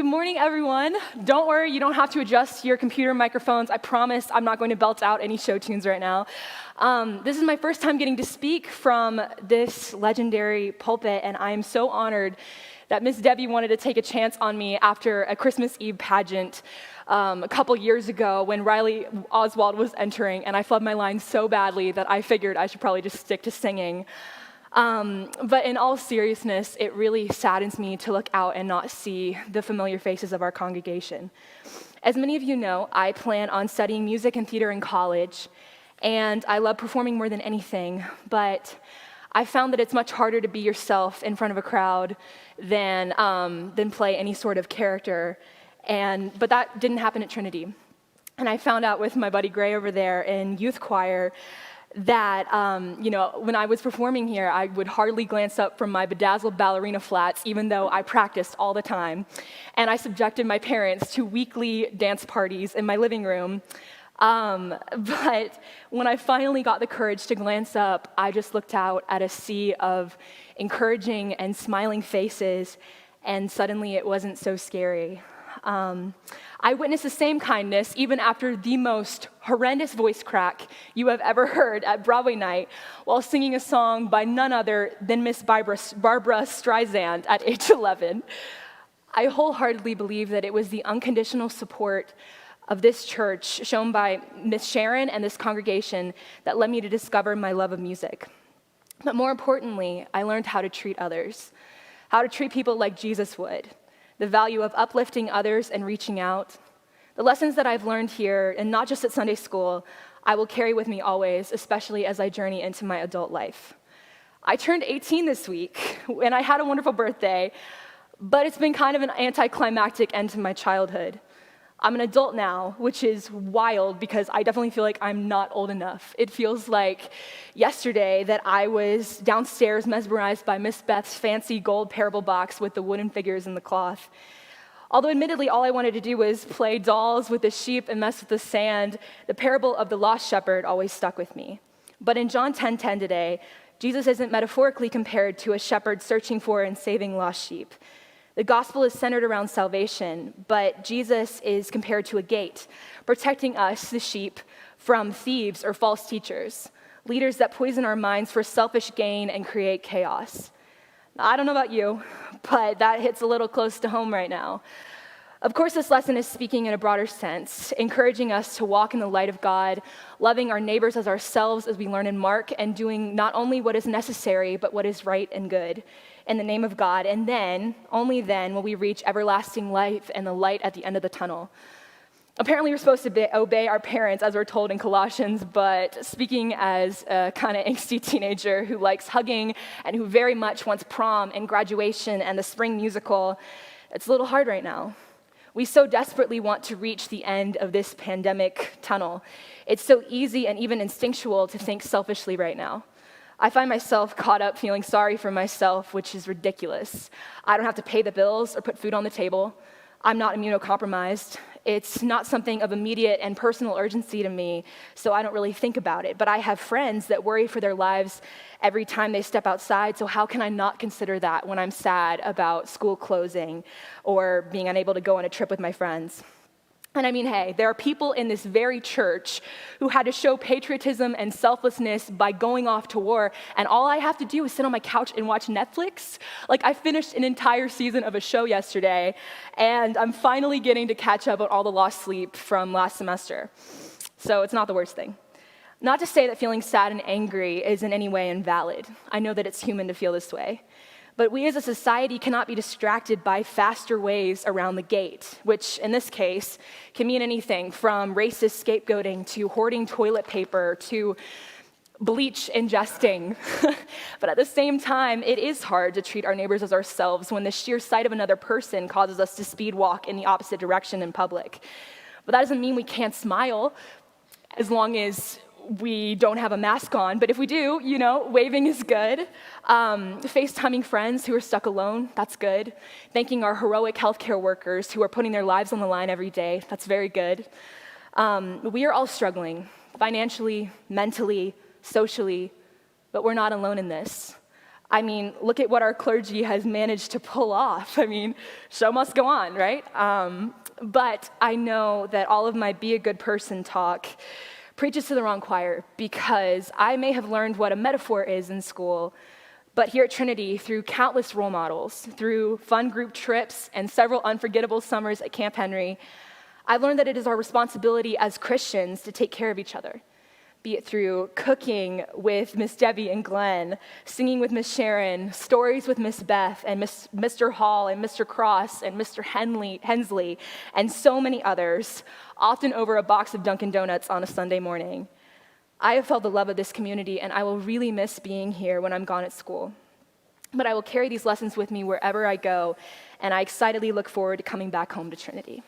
Good morning, everyone. Don't worry, you don't have to adjust your computer microphones. I promise I'm not going to belt out any show tunes right now. This is my first time getting to speak from this legendary pulpit, and I am so honored that Miss Debbie wanted to take a chance on me after a Christmas Eve pageant a couple years ago when Riley Oswald was entering, and I flubbed my lines so badly that I figured I should probably just stick to singing. But in all seriousness, it really saddens me to look out and not see the familiar faces of our congregation. As many of you know, I plan on studying music and theater in college, and I love performing more than anything, but I found that it's much harder to be yourself in front of a crowd than play any sort of character, but that didn't happen at Trinity. And I found out with my buddy Gray over there in youth choir that, when I was performing here, I would hardly glance up from my bedazzled ballerina flats, even though I practiced all the time. And I subjected my parents to weekly dance parties in my living room. But when I finally got the courage to glance up, I just looked out at a sea of encouraging and smiling faces, and suddenly it wasn't so scary. I witnessed the same kindness even after the most horrendous voice crack you have ever heard at Broadway night while singing a song by none other than Miss Barbara Streisand at age 11. I wholeheartedly believe that it was the unconditional support of this church shown by Miss Sharon and this congregation that led me to discover my love of music. But more importantly, I learned how to treat others, how to treat people like Jesus would. The value of uplifting others and reaching out. The lessons that I've learned here, and not just at Sunday school, I will carry with me always, especially as I journey into my adult life. I turned 18 this week, and I had a wonderful birthday, but it's been kind of an anticlimactic end to my childhood. I'm an adult now, which is wild because I definitely feel like I'm not old enough. It feels like yesterday that I was downstairs mesmerized by Miss Beth's fancy gold parable box with the wooden figures and the cloth. Although admittedly all I wanted to do was play dolls with the sheep and mess with the sand, the parable of the lost shepherd always stuck with me. But in John 10:10 today, Jesus isn't metaphorically compared to a shepherd searching for and saving lost sheep. The gospel is centered around salvation, but Jesus is compared to a gate, protecting us, the sheep, from thieves or false teachers, leaders that poison our minds for selfish gain and create chaos. Now, I don't know about you, but that hits a little close to home right now. Of course, this lesson is speaking in a broader sense, encouraging us to walk in the light of God, loving our neighbors as ourselves as we learn in Mark, and doing not only what is necessary, but what is right and good in the name of God, and then, only then, will we reach everlasting life and the light at the end of the tunnel. Apparently, we're supposed to obey our parents, as we're told in Colossians, but speaking as a kind of angsty teenager who likes hugging and who very much wants prom and graduation and the spring musical, it's a little hard right now. We so desperately want to reach the end of this pandemic tunnel. It's so easy and even instinctual to think selfishly right now. I find myself caught up feeling sorry for myself, which is ridiculous. I don't have to pay the bills or put food on the table. I'm not immunocompromised. It's not something of immediate and personal urgency to me, so I don't really think about it. But I have friends that worry for their lives every time they step outside, so how can I not consider that when I'm sad about school closing or being unable to go on a trip with my friends? And I mean, hey, there are people in this very church who had to show patriotism and selflessness by going off to war, and all I have to do is sit on my couch and watch Netflix. Like, I finished an entire season of a show yesterday, and I'm finally getting to catch up on all the lost sleep from last semester. So it's not the worst thing. Not to say that feeling sad and angry is in any way invalid. I know that it's human to feel this way. But we as a society cannot be distracted by faster ways around the gate, which in this case can mean anything from racist scapegoating to hoarding toilet paper to bleach ingesting. But at the same time, it is hard to treat our neighbors as ourselves when the sheer sight of another person causes us to speed walk in the opposite direction in public. But that doesn't mean we can't smile as long as we don't have a mask on, but if we do, waving is good. FaceTiming friends who are stuck alone, that's good. Thanking our heroic healthcare workers who are putting their lives on the line every day, that's very good. We are all struggling, financially, mentally, socially, but we're not alone in this. I mean, look at what our clergy has managed to pull off. I mean, show must go on, right? But I know that all of my be a good person talk preaches to the wrong choir, because I may have learned what a metaphor is in school, but here at Trinity, through countless role models, through fun group trips and several unforgettable summers at Camp Henry, I've learned that it is our responsibility as Christians to take care of each other, be it through cooking with Miss Debbie and Glenn, singing with Miss Sharon, stories with Miss Beth and Mr. Hall and Mr. Cross and Mr. Hensley, and so many others, often over a box of Dunkin' Donuts on a Sunday morning. I have felt the love of this community, and I will really miss being here when I'm gone at school. But I will carry these lessons with me wherever I go, and I excitedly look forward to coming back home to Trinity.